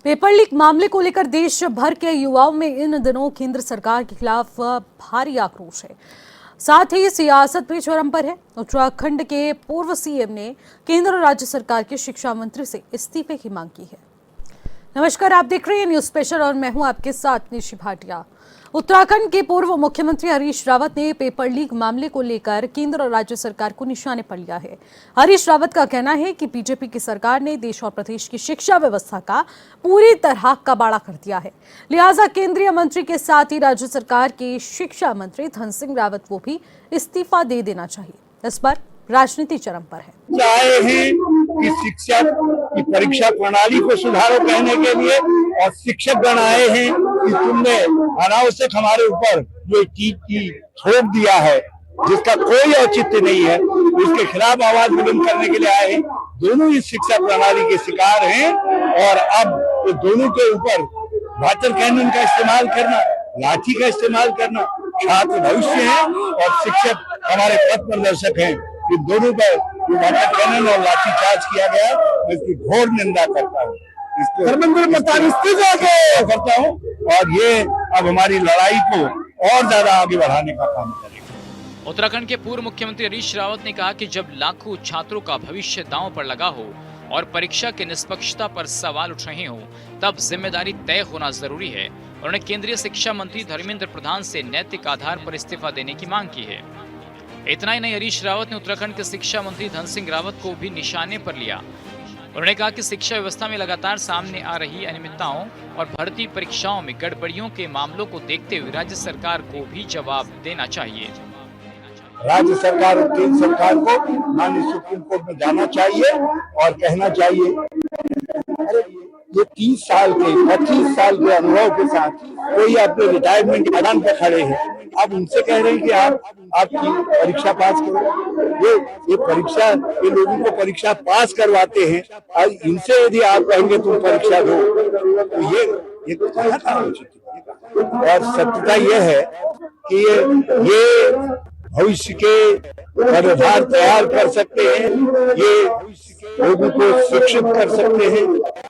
Paper leak मामले को लेकर देश भर के युवाओं में इन दिनों केंद्र सरकार के खिलाफ भारी आक्रोश है। साथ ही सियासत भी चरम पर है। उत्तराखंड के पूर्व सीएम ने केंद्र और राज्य सरकार के शिक्षा मंत्री से इस्तीफे की मांग की है। नमस्कार, आप देख रहे हैं न्यूज स्पेशल और मैं हूं आपके साथ निशी भाटिया। उत्तराखंड के पूर्व मुख्यमंत्री हरीश रावत ने पेपर लीक मामले को लेकर केंद्र और राज्य सरकार को निशाने पर लिया है। हरीश रावत का कहना है कि बीजेपी की सरकार ने देश और प्रदेश की शिक्षा व्यवस्था का पूरी तरह कबाड़ा कर दिया है, लिहाजा केंद्रीय मंत्री के साथ ही राज्य सरकार के शिक्षा मंत्री धन सिंह रावत को भी इस्तीफा दे देना चाहिए। इस पर राजनीति चरम पर है। चाहे हैं कि शिक्षा की परीक्षा प्रणाली को सुधारो कहने के लिए, और शिक्षक गण आए हैं कि तुमने अनावश्यक हमारे ऊपर जो चीज की थोप दिया है जिसका कोई औचित्य नहीं है, उसके खिलाफ आवाज बुलंद करने के लिए आए हैं। दोनों इस शिक्षा प्रणाली के शिकार हैं और अब तो दोनों के ऊपर वाटर कैनन का इस्तेमाल करना, लाठी का इस्तेमाल करना, छात्र भविष्य है और शिक्षक हमारे पथ प्रदर्शक हैं, इन दोनों पर वाटर कैनन और लाठी चार्ज किया गया, मैं इसकी घोर निंदा करता हूँ, करता हूँ और ये अब हमारी लड़ाई को और ज्यादा आगे बढ़ाने का काम करेगा। उत्तराखंड के पूर्व मुख्यमंत्री हरीश रावत ने कहा कि जब लाखों छात्रों का भविष्य दांव पर लगा हो और परीक्षा की निष्पक्षता पर सवाल उठ रहे हो, तब जिम्मेदारी तय होना जरूरी है। उन्होंने केंद्रीय शिक्षा मंत्री धर्मेंद्र प्रधान से नैतिक आधार पर इस्तीफा देने की मांग की है। इतना ही नहीं, हरीश रावत ने उत्तराखंड के शिक्षा मंत्री धन सिंह रावत को भी निशाने पर लिया। उन्होंने कहा कि शिक्षा व्यवस्था में लगातार सामने आ रही अनियमितताओं और भर्ती परीक्षाओं में गड़बड़ियों के मामलों को देखते हुए राज्य सरकार को भी जवाब देना चाहिए। राज्य सरकार और केंद्र सरकार को माननीय सुप्रीम कोर्ट में जाना चाहिए और कहना चाहिए, अरे ये 30 साल के 25 साल के अनुभव के साथ कोई अपने रिटायरमेंट के मैदान पर खड़े हैं, अब उनसे कह रहे हैं कि आप आपकी परीक्षा पास करो। ये परीक्षा, ये लोगों को परीक्षा पास करवाते हैं और इनसे यदि आप कहेंगे तुम परीक्षा दो, तो ये कहाँ का उचित है। और सत्यता ये है कि ये भविष्य के कर्णधार तैयार कर सकते हैं, ये लोगों को शिक्षित कर सकते हैं,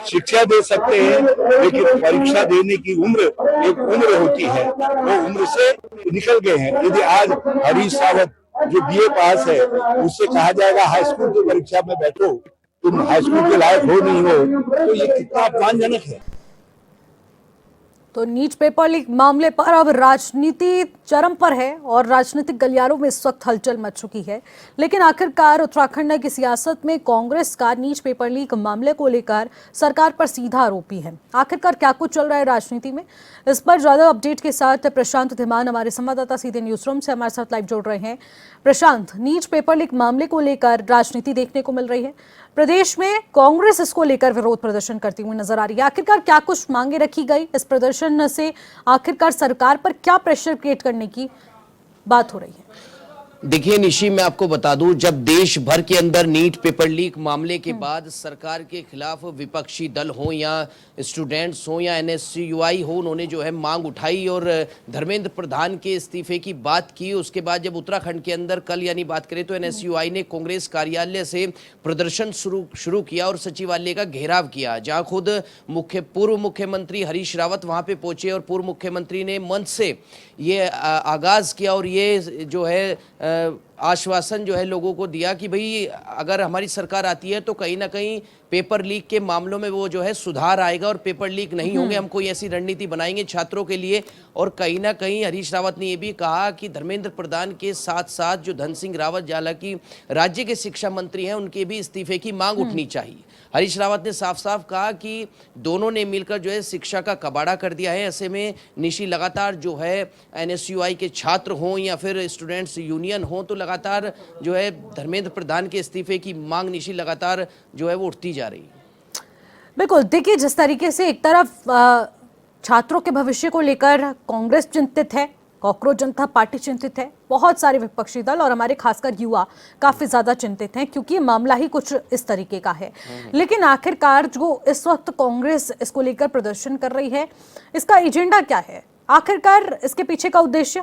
शिक्षा दे सकते हैं, लेकिन परीक्षा देने की उम्र एक उम्र होती है, वो उम्र से निकल गए हैं। यदि आज हरीश रावत जो बीए पास है उससे कहा जाएगा हाई स्कूल की परीक्षा में बैठो, तुम हाई स्कूल के लायक हो नहीं हो, तो ये कितना अपमानजनक है। तो नीट पेपर लीक मामले पर अब राजनीति चरम पर है और राजनीतिक गलियारों में इस वक्त हलचल मच चुकी है। लेकिन आखिरकार उत्तराखंड की सियासत में कांग्रेस का नीट पेपर लीक मामले को लेकर सरकार पर सीधा आरोप भी है। आखिरकार क्या कुछ चल रहा है राजनीति में, इस पर ज्यादा अपडेट के साथ प्रशांत धीमान हमारे संवाददाता सीधे न्यूज रूम से हमारे साथ लाइव जुड़ रहे हैं। प्रशांत, नीट पेपर लीक मामले को लेकर राजनीति देखने को मिल रही है, प्रदेश में कांग्रेस इसको लेकर विरोध प्रदर्शन करती हुई नजर आ रही है। आखिरकार क्या कुछ मांगे रखी गई इस प्रदर्शन से, आखिरकार सरकार पर क्या प्रेशर क्रिएट करने की बात हो रही है? देखिए निशी, मैं आपको बता दूं, जब देश भर के अंदर नीट पेपर लीक मामले के बाद सरकार के खिलाफ विपक्षी दल हो या स्टूडेंट्स हो या एनएसयूआई हो, उन्होंने जो है मांग उठाई और धर्मेंद्र प्रधान के इस्तीफे की बात की। उसके बाद जब उत्तराखंड के अंदर कल यानी बात करें तो एनएसयूआई ने कांग्रेस कार्यालय से प्रदर्शन शुरू किया और सचिवालय का घेराव किया, जहां खुद पूर्व मुख्यमंत्री हरीश रावत वहां पे पहुंचे और पूर्व मुख्यमंत्री ने मंच से ये आगाज किया और ये जो है आश्वासन जो है लोगों को दिया कि भाई अगर हमारी सरकार आती है तो कहीं ना कहीं पेपर लीक के मामलों में वो जो है सुधार आएगा और पेपर लीक नहीं होंगे, हम कोई ऐसी रणनीति बनाएंगे छात्रों के लिए। और कहीं ना कहीं हरीश रावत ने ये भी कहा कि धर्मेंद्र प्रधान के साथ साथ जो धन सिंह रावत हालांकि राज्य के शिक्षा मंत्री हैं, उनके भी इस्तीफे की मांग उठनी चाहिए। हरीश रावत ने साफ साफ कहा कि दोनों ने मिलकर जो है शिक्षा का कबाड़ा कर दिया है। ऐसे में निशी लगातार जो है एनएसयूआई के छात्र हों या फिर स्टूडेंट्स यूनियन हों, तो लगातार जो है धर्मेंद्र प्रधान के इस्तीफे की मांग निशी लगातार जो है वो उठती जा रही है। बिल्कुल, देखिए जिस तरीके से एक तरफ छात्रों के भविष्य को लेकर कांग्रेस चिंतित है, कॉकरोच जनता पार्टी चिंतित है, बहुत सारे विपक्षी दल और हमारे खासकर युवा काफी ज्यादा चिंतित हैं क्योंकि मामला ही कुछ इस तरीके का है। लेकिन आखिरकार जो इस वक्त कांग्रेस इसको लेकर प्रदर्शन कर रही है, इसका एजेंडा क्या है, आखिरकार इसके पीछे का उद्देश्य?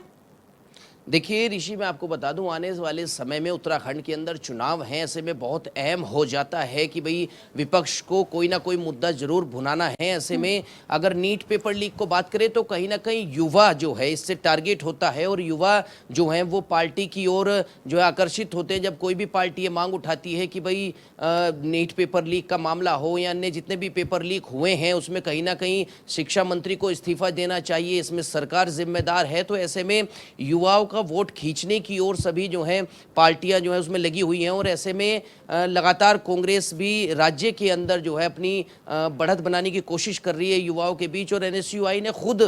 देखिए ऋषि, मैं आपको बता दूं, आने वाले समय में उत्तराखंड के अंदर चुनाव हैं, ऐसे में बहुत अहम हो जाता है कि भाई विपक्ष को कोई ना कोई मुद्दा जरूर भुनाना है। ऐसे में अगर नीट पेपर लीक को बात करें तो कहीं ना कहीं युवा जो है इससे टारगेट होता है और युवा जो है वो पार्टी की ओर जो है आकर्षित होते हैं। जब कोई भी पार्टी ये मांग उठाती है कि भाई नीट पेपर लीक का मामला हो या अन्य जितने भी पेपर लीक हुए हैं उसमें कहीं ना कहीं शिक्षा मंत्री को इस्तीफा देना चाहिए, इसमें सरकार जिम्मेदार है, तो ऐसे में युवाओं का वोट खींचने की ओर सभी जो है पार्टियां जो है उसमें लगी हुई हैं। और ऐसे में लगातार कांग्रेस भी राज्य के अंदर जो है अपनी बढ़त बनाने की कोशिश कर रही है युवाओं के बीच। और एनएसयूआई ने खुद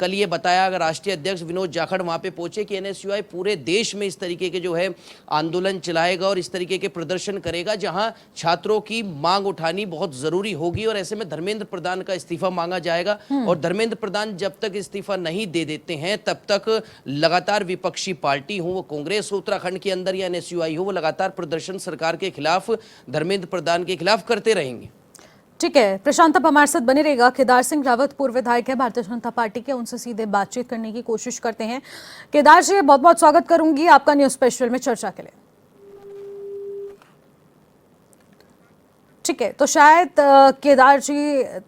कल ये बताया, अगर राष्ट्रीय अध्यक्ष विनोद जाखड़ वहां पे पहुंचे, कि एनएसयूआई पूरे देश में इस तरीके के जो है आंदोलन चलाएगा और इस तरीके के प्रदर्शन करेगा जहां छात्रों की मांग उठानी बहुत जरूरी होगी। और ऐसे में धर्मेंद्र प्रधान का इस्तीफा मांगा जाएगा और धर्मेंद्र प्रधान जब तक इस्तीफा नहीं दे देते हैं तब तक लगातार विपक्षी पार्टी हो, वो कांग्रेस हो उत्तराखंड के अंदर या एनएसयूआई हो, वो लगातार प्रदर्शन सरकार के खिलाफ, धर्मेंद्र प्रधान के खिलाफ करते रहेंगे। ठीक है प्रशांत, आप हमारे साथ बने रहेगा। केदार सिंह रावत पूर्व विधायक है भारतीय जनता पार्टी के, उनसे सीधे बातचीत करने की कोशिश करते हैं। केदार जी, बहुत बहुत स्वागत करूंगी आपका न्यूज स्पेशल में चर्चा के लिए। ठीक है, तो शायद केदार जी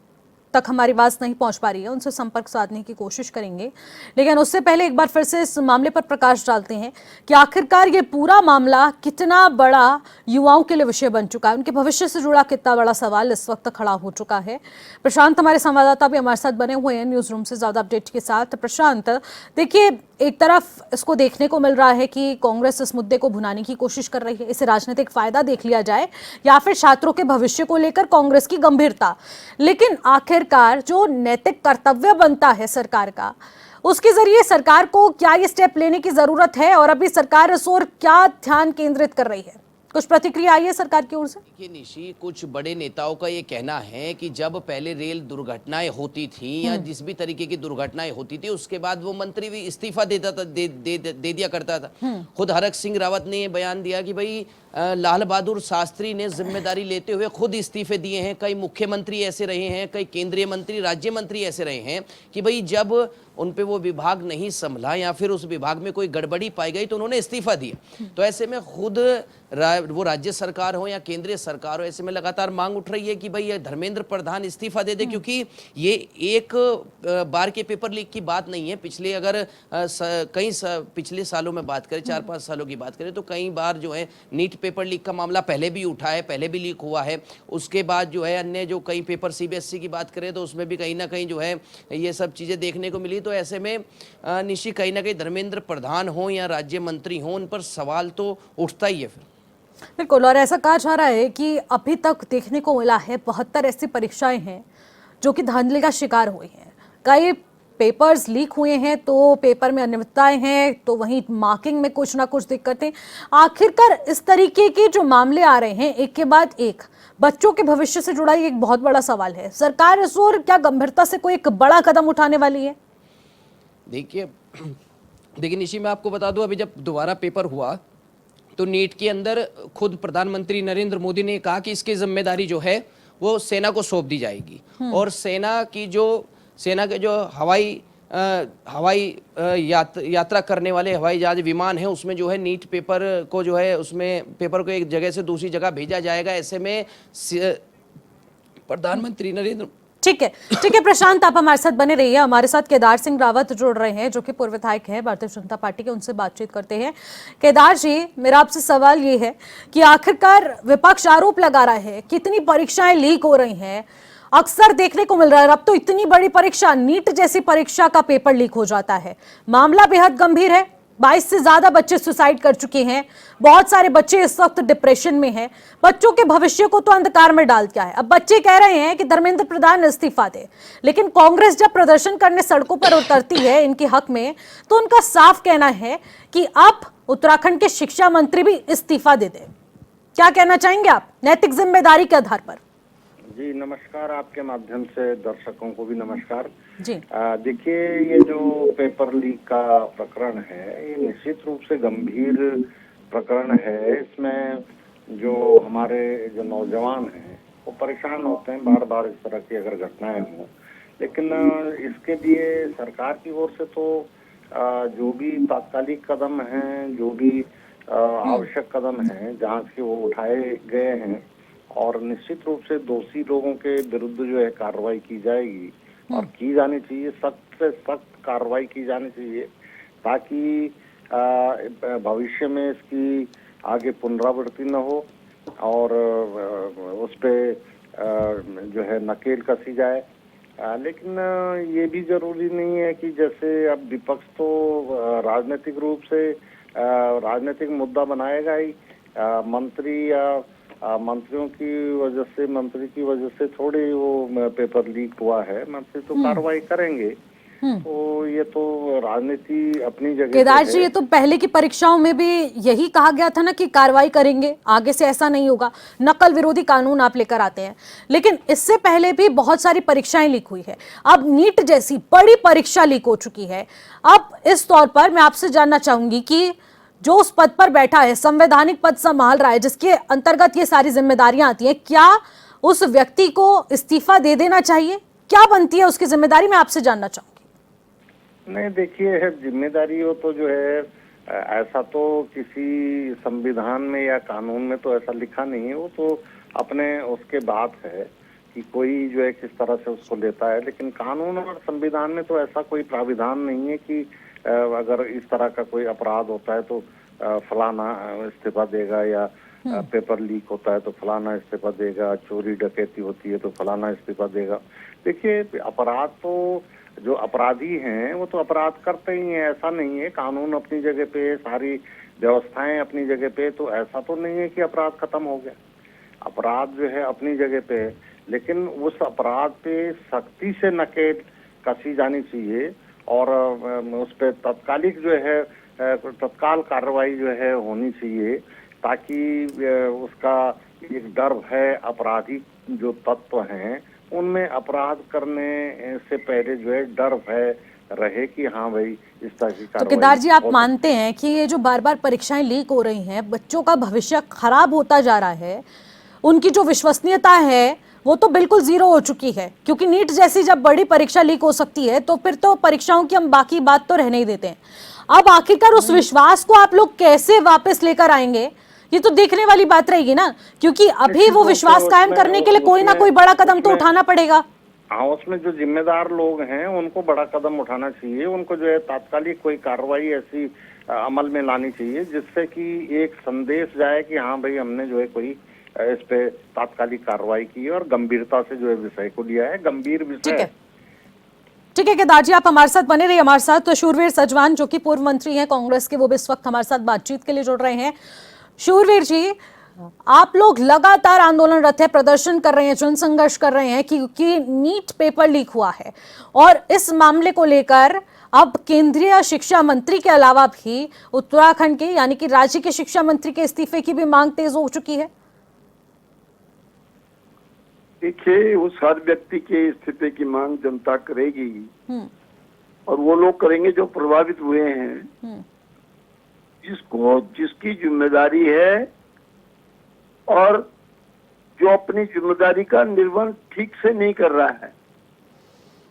तक हमारी बात नहीं पहुंच पा रही है, उनसे संपर्क साधने की कोशिश करेंगे। लेकिन उससे पहले एक बार फिर से इस मामले पर प्रकाश डालते हैं कि आखिरकार ये पूरा मामला कितना बड़ा युवाओं के लिए विषय बन चुका है, उनके भविष्य से जुड़ा कितना बड़ा सवाल इस वक्त खड़ा हो चुका है। प्रशांत हमारे संवाददाता भी हमारे साथ बने हुए हैं न्यूज रूम से ज्यादा अपडेट के साथ। प्रशांत, देखिए एक तरफ इसको देखने को मिल रहा है कि कांग्रेस इस मुद्दे को भुनाने की कोशिश कर रही है, इसे राजनीतिक फायदा देख लिया जाए या फिर छात्रों के भविष्य को लेकर कांग्रेस की गंभीरता, लेकिन आखिरकार जो नैतिक कर्तव्य बनता है सरकार का, उसके जरिए सरकार को क्या ये स्टेप लेने की जरूरत है और अभी सरकार इस ओर क्या ध्यान केंद्रित कर रही है? कुछ प्रतिक्रिया आई है सरकार की ओर से? देखिए निशी, कुछ बड़े नेताओं का ये कहना है कि जब पहले रेल दुर्घटनाएं होती थी या जिस भी तरीके की दुर्घटनाएं होती थी उसके बाद वो मंत्री भी इस्तीफा देता था, दे दिया करता था। खुद हरक सिंह रावत ने ये बयान दिया कि भाई लाल बहादुर शास्त्री ने जिम्मेदारी लेते हुए खुद इस्तीफे दिए हैं। कई मुख्यमंत्री ऐसे रहे हैं, कई केंद्रीय मंत्री, राज्य मंत्री ऐसे रहे हैं कि भाई जब उन पे वो विभाग नहीं संभला या फिर उस विभाग में कोई गड़बड़ी पाई गई तो उन्होंने इस्तीफा दिया। तो ऐसे में खुद वो राज्य सरकार हो या केंद्रीय सरकार हो, ऐसे में लगातार मांग उठ रही है कि भाई ये धर्मेंद्र प्रधान इस्तीफा दे दे, क्योंकि ये एक बार के पेपर लीक की बात नहीं है। पिछले अगर पिछले सालों में बात करें, 4-5 सालों की बात करें, तो कई बार जो है नीट पेपर लीक का मामला पहले भी उठा है, पहले भी लीक हुआ है। उसके बाद जो है अन्य जो कई पेपर सीबीएसई की बात करें तो उसमें भी कहीं ना कहीं जो है ये सब चीज़ें देखने को मिली। तो ऐसे में निश्चित कहीं ना कहीं धर्मेंद्र प्रधान हो या राज्य मंत्री हो, उन पर सवाल तो उठता ही है फिर। बिल्कुल, और ऐसा कहा जा रहा है कि अभी तक देखने को मिला है 72 ऐसी परीक्षाएं हैं जो कि धांधली का शिकार हुई हैं। कई पेपर्स लीक हुए हैं तो पेपर में अनियमितताएं हैं, तो वहीं मार्किंग में कुछ ना कुछ दिक्कतें। आखिरकार इस तरीके के जो मामले आ रहे हैं एक के बाद एक, बच्चों के भविष्य से जुड़ा एक बहुत बड़ा सवाल है। सरकार इस ओर क्या गंभीरता से कोई एक बड़ा कदम उठाने वाली है? देखिए निशी, मैं आपको बता दूं, अभी जब दोबारा पेपर हुआ तो नीट के अंदर खुद प्रधानमंत्री नरेंद्र मोदी ने कहा कि इसकी जिम्मेदारी जो है वो सेना को सौंप दी जाएगी। और सेना के जो हवाई यात्रा करने वाले हवाई जहाज विमान है उसमें जो है नीट पेपर को जो है उसमें पेपर को एक जगह से दूसरी जगह भेजा जाएगा। ऐसे में प्रधानमंत्री नरेंद्र ठीक है प्रशांत, आप हमारे साथ बने रहिए। हमारे साथ केदार सिंह रावत जुड़ रहे हैं जो कि पूर्व विधायक हैं भारतीय जनता पार्टी के, उनसे बातचीत करते हैं। केदार जी, मेरा आपसे सवाल ये है कि आखिरकार विपक्ष आरोप लगा रहा है कितनी परीक्षाएं लीक हो रही हैं, अक्सर देखने को मिल रहा है। अब तो इतनी बड़ी परीक्षा, नीट जैसी परीक्षा का पेपर लीक हो जाता है, मामला बेहद गंभीर है। 22 से ज्यादा बच्चे सुसाइड कर चुके हैं, बहुत सारे बच्चे इस वक्त डिप्रेशन में हैं, बच्चों के भविष्य को तो अंधकार में डाल दिया है। अब बच्चे कह रहे हैं कि धर्मेंद्र प्रधान इस्तीफा दे, लेकिन कांग्रेस जब प्रदर्शन करने सड़कों पर उतरती है इनके हक में, तो उनका साफ कहना है कि अब उत्तराखंड के शिक्षा मंत्री भी इस्तीफा दे दें। क्या कहना चाहेंगे आप नैतिक जिम्मेदारी के आधार पर? जी नमस्कार, आपके माध्यम से दर्शकों को भी नमस्कार। जी। देखिए, ये जो पेपर लीक का प्रकरण है, ये निश्चित रूप से गंभीर प्रकरण है। इसमें जो हमारे जो नौजवान हैं वो परेशान होते हैं बार बार इस तरह की अगर घटनाएं हों, लेकिन इसके लिए सरकार की ओर से तो जो भी तात्कालिक कदम हैं, जो भी आवश्यक कदम हैं जांच के, वो उठाए गए हैं और निश्चित रूप से दोषी लोगों के विरुद्ध जो है कार्रवाई की जाएगी और की जानी चाहिए, सख्त से सख्त कार्रवाई की जानी चाहिए, ताकि भविष्य में इसकी आगे पुनरावृत्ति न हो और उस पे जो है नकेल कसी जाए। लेकिन ये भी जरूरी नहीं है कि जैसे अब विपक्ष तो राजनीतिक रूप से राजनीतिक मुद्दा बनाएगा ही। मंत्री या मंत्रियों की वजह से, मंत्री की वजह से थोड़ी वो पेपर लीक हुआ है, मंत्री तो कार्रवाई करेंगे। तो ये तो राजनीति अपनी जगह केदार पे जी, है। ये तो पहले की परीक्षाओं में भी यही कहा गया था ना कि कार्रवाई करेंगे, आगे से ऐसा नहीं होगा, नकल विरोधी कानून आप लेकर आते हैं। लेकिन इससे पहले भी बहुत सारी परीक्षाएं लीक हुई है, अब नीट जैसी बड़ी परीक्षा लीक हो चुकी है। अब इस तौर पर मैं आपसे जानना चाहूंगी कि जो उस पद पर बैठा है, संवैधानिक पद संभाल रहा है, जिसके अंतर्गत ये सारी जिम्मेदारियां आती हैं, क्या उस व्यक्ति को इस्तीफा दे देना चाहिए? क्या बनती है उसकी जिम्मेदारी, मैं आपसे जानना चाहूंगी। नहीं, देखिए, जिम्मेदारी हो तो जो है ऐसा तो किसी संविधान में या कानून में तो ऐसा लिखा नहीं है। वो तो अपने उसके बात है कि कोई जो है किस तरह से उसको लेता है, लेकिन कानून और संविधान में तो ऐसा कोई प्राविधान नहीं है कि अगर इस तरह का कोई अपराध होता है तो फलाना इस्तीफा देगा, या पेपर लीक होता है तो फलाना इस्तीफा देगा, चोरी डकैती होती है तो फलाना इस्तीफा देगा। देखिए, अपराध तो जो अपराधी हैं वो तो अपराध करते ही हैं, ऐसा नहीं है। कानून अपनी जगह पे, सारी व्यवस्थाएं अपनी जगह पे, तो ऐसा तो नहीं है कि अपराध खत्म हो गया। अपराध जो है अपनी जगह पे है, लेकिन उस अपराध पे सख्ती से नकेल कसी जानी चाहिए और उस पे तत्कालिक जो है तत्काल कार्रवाई जो है होनी चाहिए, ताकि उसका एक डर है, अपराधी जो तत्व हैं उनमें अपराध करने से पहले जो है डर भय रहे कि हाँ भाई इस तरह की कार्रवाई। तो केदार जी, आप मानते हैं कि ये जो बार बार परीक्षाएं लीक हो रही हैं, बच्चों का भविष्य खराब होता जा रहा है, उनकी जो विश्वसनीयता है वो तो बिल्कुल जीरो हो चुकी है, क्योंकि नीट जैसी जब बड़ी परीक्षा लीक हो सकती है तो फिर तो परीक्षाओं की हम बाकी बात तो रहने ही देते हैं। अब आखिरकार उस विश्वास को आप लोग कैसे वापस लेकर आएंगे, ये तो देखने वाली बात रहेगी ना, क्योंकि अभी वो विश्वास कायम करने के लिए कोई ना कोई बड़ा कदम तो उठाना पड़ेगा। हाँ, उसमें जो जिम्मेदार लोग हैं उनको बड़ा कदम उठाना चाहिए। उनको जो है तात्कालिक कोई कार्रवाई ऐसी अमल में लानी चाहिए जिससे कि एक संदेश जाए कि हाँ भाई हमने जो है कोई इस पे तात्कालिक कार्रवाई की और गंभीरता से जो है विषय को लिया है, गंभीर विषय है। ठीक है केदार जी, आप हमारे साथ बने रहिए। हमारे साथ तो शूरवीर सजवान, जो कि पूर्व मंत्री हैं कांग्रेस के, वो भी इस वक्त हमारे साथ बातचीत के लिए जुड़ रहे हैं। शूरवीर जी, आप लोग लगातार आंदोलनरत है, प्रदर्शन कर रहे हैं, जन संघर्ष कर रहे हैं क्योंकि नीट पेपर लीक हुआ है और इस मामले को लेकर अब केंद्रीय शिक्षा मंत्री के अलावा भी उत्तराखंड के यानी कि राज्य के शिक्षा मंत्री के इस्तीफे की भी मांग तेज हो चुकी है। देखिए, उस हर व्यक्ति के इस्तीफे की मांग जनता करेगी और वो लोग करेंगे जो प्रभावित हुए हैं, जिसकी जिम्मेदारी है और जो अपनी जिम्मेदारी का निर्वहन ठीक से नहीं कर रहा है।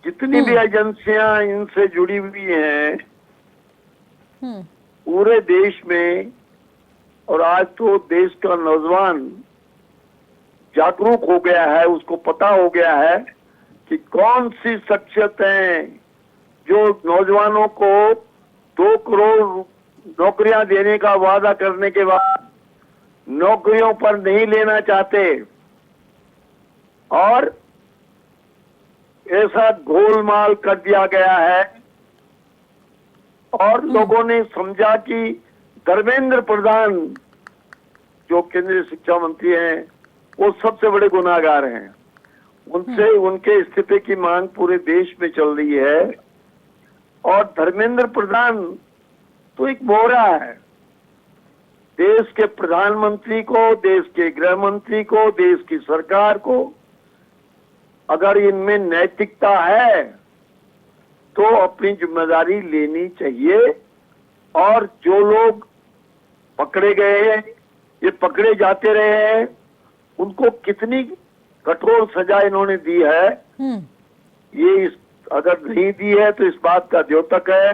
जितनी भी एजेंसियां इनसे जुड़ी हुई हैं पूरे देश में, और आज तो देश का नौजवान जागरूक हो गया है, उसको पता हो गया है कि कौन सी शख्सियतें जो नौजवानों को 2 करोड़ नौकरियां देने का वादा करने के बाद नौकरियों पर नहीं लेना चाहते और ऐसा गोलमाल कर दिया गया है। और लोगों ने समझा कि धर्मेंद्र प्रधान जो केंद्रीय शिक्षा मंत्री हैं वो सबसे बड़े गुनाहगार हैं। उनसे उनके इस्तीफे की मांग पूरे देश में चल रही है और धर्मेंद्र प्रधान तो एक बोरा है। देश के प्रधानमंत्री को, देश के गृह मंत्री को, देश की सरकार को अगर इनमें नैतिकता है तो अपनी जिम्मेदारी लेनी चाहिए। और जो लोग पकड़े गए हैं, ये पकड़े जाते रहे हैं, उनको कितनी कठोर सजा इन्होंने दी है, ये अगर नहीं दी है तो इस बात का द्योतक है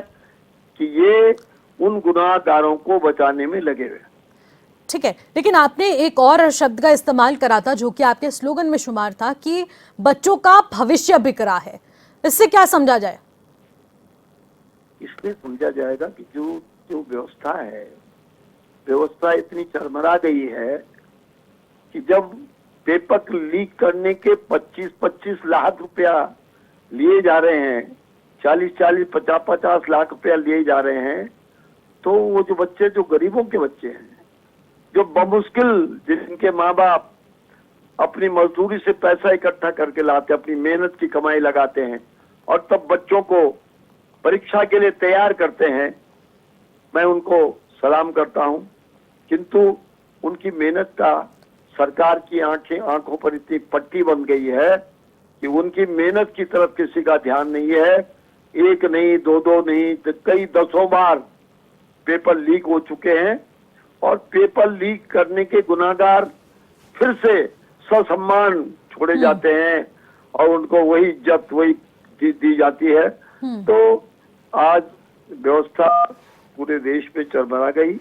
कि ये उन गुनाहगारों को बचाने में लगे हुए। ठीक है, लेकिन आपने एक और शब्द का इस्तेमाल करा था जो कि आपके स्लोगन में शुमार था कि बच्चों का भविष्य बिक रहा है। इससे क्या समझा जाए? इसलिए समझा जाएगा कि जो व्यवस्था है, व्यवस्था इतनी चरमरा गई है कि जब पेपर लीक करने के 25-25 लाख रुपया लिए जा रहे हैं, 40-40, 50-50 लाख रुपया लिए जा रहे हैं, तो वो जो बच्चे, जो गरीबों के बच्चे हैं, जो बमुश्किल, जिनके माँ बाप अपनी मजदूरी से पैसा इकट्ठा करके लाते, अपनी मेहनत की कमाई लगाते हैं और तब बच्चों को परीक्षा के लिए तैयार करते हैं, मैं उनको सलाम करता हूं। किंतु उनकी मेहनत का सरकार की आंखों पर इतनी पट्टी बन गई है कि उनकी मेहनत की तरफ किसी का ध्यान नहीं है। एक नहीं, दो नहीं, कई दसों बार पेपर लीक हो चुके हैं और पेपर लीक करने के गुनाहगार फिर से ससम्मान छोड़े जाते हैं और उनको वही इज्जत वही दी जाती है। तो आज व्यवस्था पूरे देश में चरमरा गई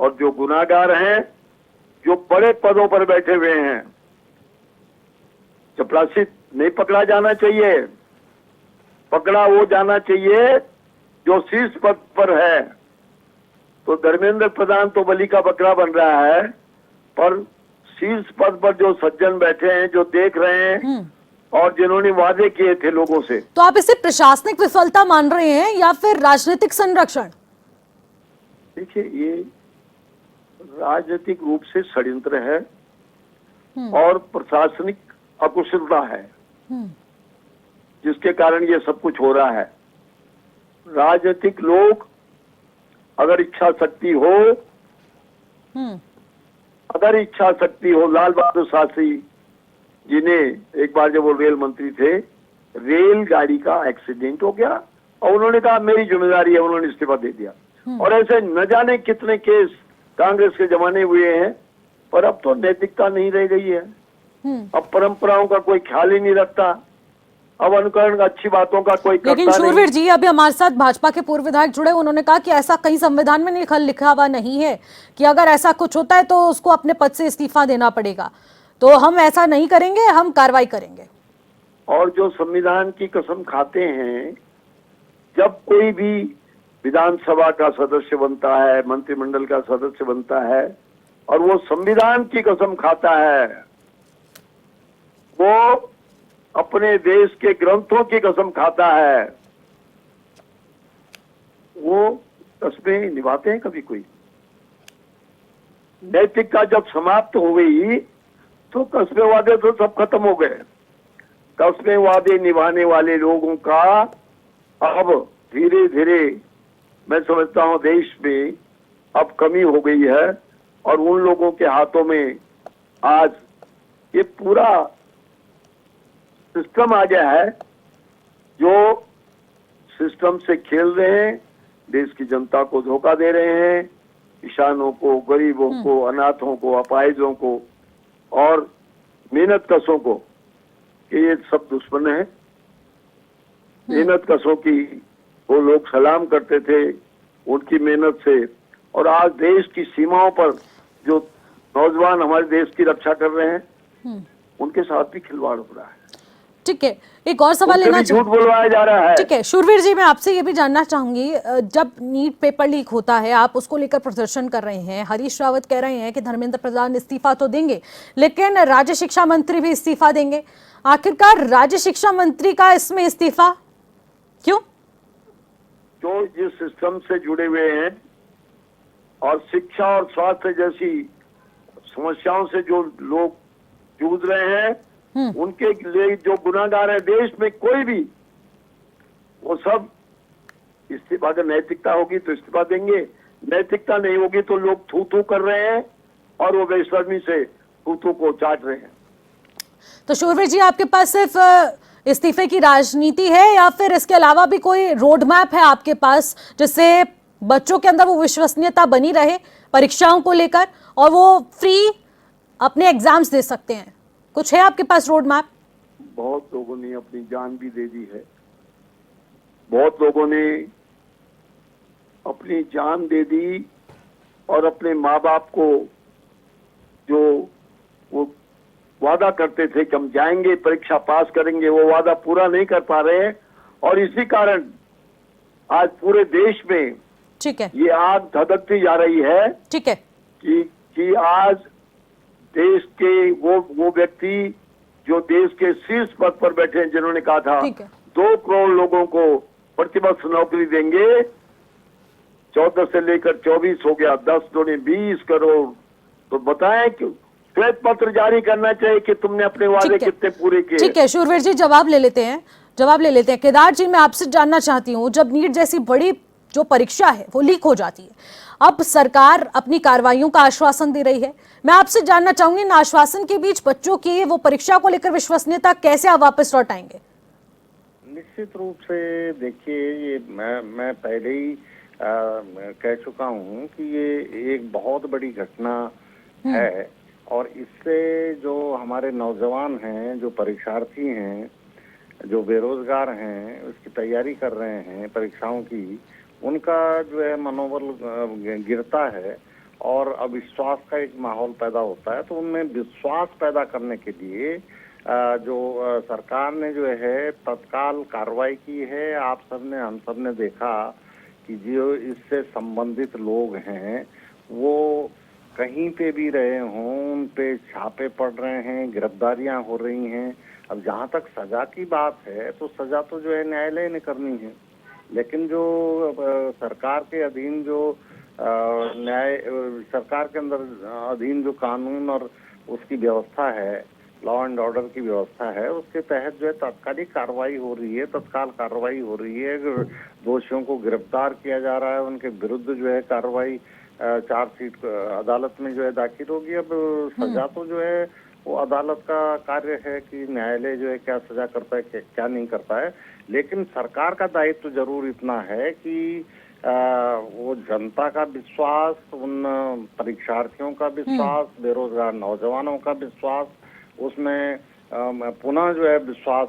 और जो गुनाहगार हैं, जो बड़े पदों पर बैठे हुए हैं, चपरासी नहीं पकड़ा जाना चाहिए, पकड़ा वो जाना चाहिए जो शीर्ष पद पर है। तो धर्मेंद्र प्रधान तो बलि का बकरा बन रहा है, पर शीर्ष पद पर जो सज्जन बैठे हैं, जो देख रहे हैं और जिन्होंने वादे किए थे लोगों से। तो आप इसे प्रशासनिक विफलता मान रहे हैं या फिर राजनीतिक संरक्षण? देखिए, ये राजनीतिक रूप से षड्यंत्र है और प्रशासनिक अकुशलता है, जिसके कारण ये सब कुछ हो रहा है। राजनीतिक लोग अगर इच्छा शक्ति हो, लाल बहादुर शास्त्री जी ने एक बार जब वो रेल मंत्री थे, रेल गाड़ी का एक्सीडेंट हो गया और उन्होंने कहा मेरी जिम्मेदारी है, उन्होंने इस्तीफा दे दिया। और ऐसे न जाने कितने केस कांग्रेस के जमाने हुए हैं, पर अब तो नैतिकता नहीं रह गई है। अब परंपराओं का कोई ख्याल ही नहीं रखता, अब अनुकरण अच्छी बातों का कोई करता नहीं। लेकिन शूरवीर जी, अभी हमारे साथ भाजपा के पूर्व विधायक जुड़े, उन्होंने कहा कि ऐसा कहीं संविधान में लिखा हुआ नहीं है कि अगर ऐसा कुछ होता है तो उसको अपने पद से इस्तीफा देना पड़ेगा। तो हम ऐसा नहीं करेंगे, हम कार्रवाई करेंगे। और जो संविधान की कसम खाते हैं, जब कोई भी विधानसभा का सदस्य बनता है, मंत्रिमंडल का सदस्य बनता है और वो संविधान की कसम खाता है, वो अपने देश के ग्रंथों की कसम खाता है, वो कस्में निभाते हैं कभी कोई? नैतिकता जब समाप्त हो गई तो कस्में वादे तो सब खत्म हो गए। कस्में वादे निभाने वाले लोगों का अब धीरे धीरे मैं समझता हूं देश में अब कमी हो गई है और उन लोगों के हाथों में आज ये पूरा सिस्टम आ गया है जो सिस्टम से खेल रहे हैं, देश की जनता को धोखा दे रहे हैं, किसानों को, गरीबों को, अनाथों को, अपाहिजों को और मेहनत कशों को, ये सब दुश्मन है। मेहनत कशों की वो लोग सलाम करते थे उनकी मेहनत से, और आज देश की सीमाओं पर जो नौजवान हमारे देश की रक्षा कर रहे हैं उनके साथ भी खिलवाड़ हो रहा है। ठीक है, एक और सवाल लेना झूठ बुलवाया जा रहा है। ठीक है शूरवीर जी, मैं आपसे ये भी जानना चाहूंगी, जब नीट पेपर लीक होता है, आप उसको लेकर प्रदर्शन कर रहे हैं, हरीश रावत कह रहे हैं कि धर्मेंद्र प्रधान इस्तीफा तो देंगे लेकिन राज्य शिक्षा मंत्री भी इस्तीफा देंगे। आखिरकार राज्य शिक्षा मंत्री का इसमें इस्तीफा क्यों? जो जिस सिस्टम से जुड़े हुए हैं और शिक्षा और स्वास्थ्य जैसी समस्याओं से जो लोग जूझ रहे हैं, उनके लिए जो गुनाहगार है देश में कोई भी, वो सब इस्तीफा, अगर नैतिकता होगी तो इस्तीफा देंगे, नैतिकता नहीं होगी तो लोग थू थू कर रहे हैं और वो बेशर्मी से थू थू को चाट रहे हैं। तो शूरवीर जी, आपके पास सिर्फ इस्तीफे की राजनीति है या फिर इसके अलावा भी कोई रोड मैप है आपके पास जिससे बच्चों के अंदर वो विश्वसनीयता बनी रहे परीक्षाओं को लेकर और वो फ्री अपने एग्जाम्स दे सकते हैं? कुछ है आपके पास रोड मैप? बहुत लोगों ने अपनी जान भी दे दी है, बहुत लोगों ने अपनी जान दे दी और अपने माँ बाप को जो वो वादा करते थे कि हम जाएंगे परीक्षा पास करेंगे, वो वादा पूरा नहीं कर पा रहे हैं। और इसी कारण आज पूरे देश में ठीक है, ये आग धधकती जा रही है ठीक है, कि आज देश के वो व्यक्ति जो देश के शीर्ष पद पर बैठे हैं, जिन्होंने कहा था ठीक है। 2 करोड़ लोगों को प्रतिवर्ष नौकरी देंगे, 14 से लेकर 24 हो गया, 10 दूनी 20 करोड़। तो बताएं कि श्वेत पत्र जारी करना चाहिए कि तुमने अपने वादे ठीक है। कितने पूरे किए। ठीक है शूरवीर जी, जवाब ले लेते हैं। केदार जी, मैं आपसे जानना चाहती हूँ, जब नीट जैसी बड़ी जो परीक्षा है वो लीक हो जाती है, अब सरकार अपनी कार्रवाइयों का आश्वासन दे रही है, मैं आपसे जानना चाहूंगी इन आश्वासन के बीच बच्चों की वो परीक्षा को लेकर विश्वसनीयता कैसे आप वापस लौट आएंगे? निश्चित रूप से देखिए, ये मैं पहले ही कह चुका हूँ कि ये एक बहुत बड़ी घटना है और इससे जो हमारे नौजवान हैं, जो परीक्षार्थी हैं, जो बेरोजगार हैं, उसकी तैयारी कर रहे हैं परीक्षाओं की, उनका जो है मनोबल गिरता है और अविश्वास का एक माहौल पैदा होता है। तो उनमें विश्वास पैदा करने के लिए जो सरकार ने जो है तत्काल कार्रवाई की है। आप सबने, हम सबने देखा कि जो इससे संबंधित लोग हैं वो कहीं पे भी रहे हों, उन पे छापे पड़ रहे हैं, गिरफ्तारियां हो रही हैं। अब जहां तक सजा की बात है तो सजा तो जो है न्यायालय ने करनी है, लेकिन जो सरकार के अधीन जो सरकार के अंदर अधीन जो कानून और उसकी व्यवस्था है, लॉ एंड ऑर्डर की व्यवस्था है, उसके तहत जो है तात्कालिक कार्रवाई हो रही है, तत्काल कार्रवाई हो रही है। दोषियों को गिरफ्तार किया जा रहा है, उनके विरुद्ध जो है कार्रवाई चार्जशीट अदालत में जो है दाखिल होगी। अब सजा तो जो है वो अदालत का कार्य है कि न्यायालय जो है क्या सजा करता है, क्या नहीं करता है। लेकिन सरकार का दायित्व जरूर इतना है कि वो जनता का विश्वास, उन परीक्षार्थियों का विश्वास, बेरोजगार नौजवानों का विश्वास, उसमें पुनः जो है विश्वास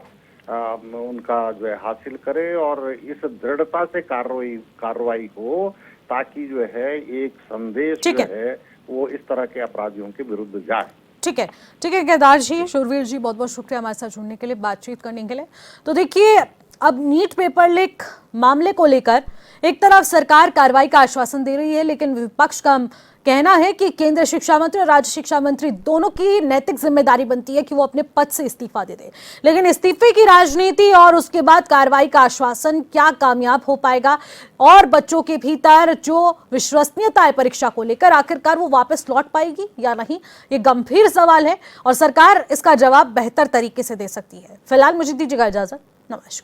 उनका जो है हासिल करे और इस दृढ़ता से कार्रवाई हो, ताकि जो है एक संदेश जो है वो इस तरह के अपराधियों के विरुद्ध जाए। ठीक है केदार जी, शूरवीर जी, बहुत बहुत शुक्रिया हमारे साथ जुड़ने के लिए, बातचीत करने के लिए। तो देखिए, अब नीट पेपर लीक मामले को लेकर एक तरफ सरकार कार्रवाई का आश्वासन दे रही है, लेकिन विपक्ष का कहना है कि केंद्रीय शिक्षा मंत्री और राज्य शिक्षा मंत्री दोनों की नैतिक जिम्मेदारी बनती है कि वो अपने पद से इस्तीफा दे दे। लेकिन इस्तीफे की राजनीति और उसके बाद कार्रवाई का आश्वासन क्या कामयाब हो पाएगा और बच्चों के भीतर जो विश्वसनीयता है परीक्षा को लेकर, आखिरकार वो वापस लौट पाएगी या नहीं, ये गंभीर सवाल है और सरकार इसका जवाब बेहतर तरीके से दे सकती है। फिलहाल मुझे दीजिएगा इजाजत, नमस्कार।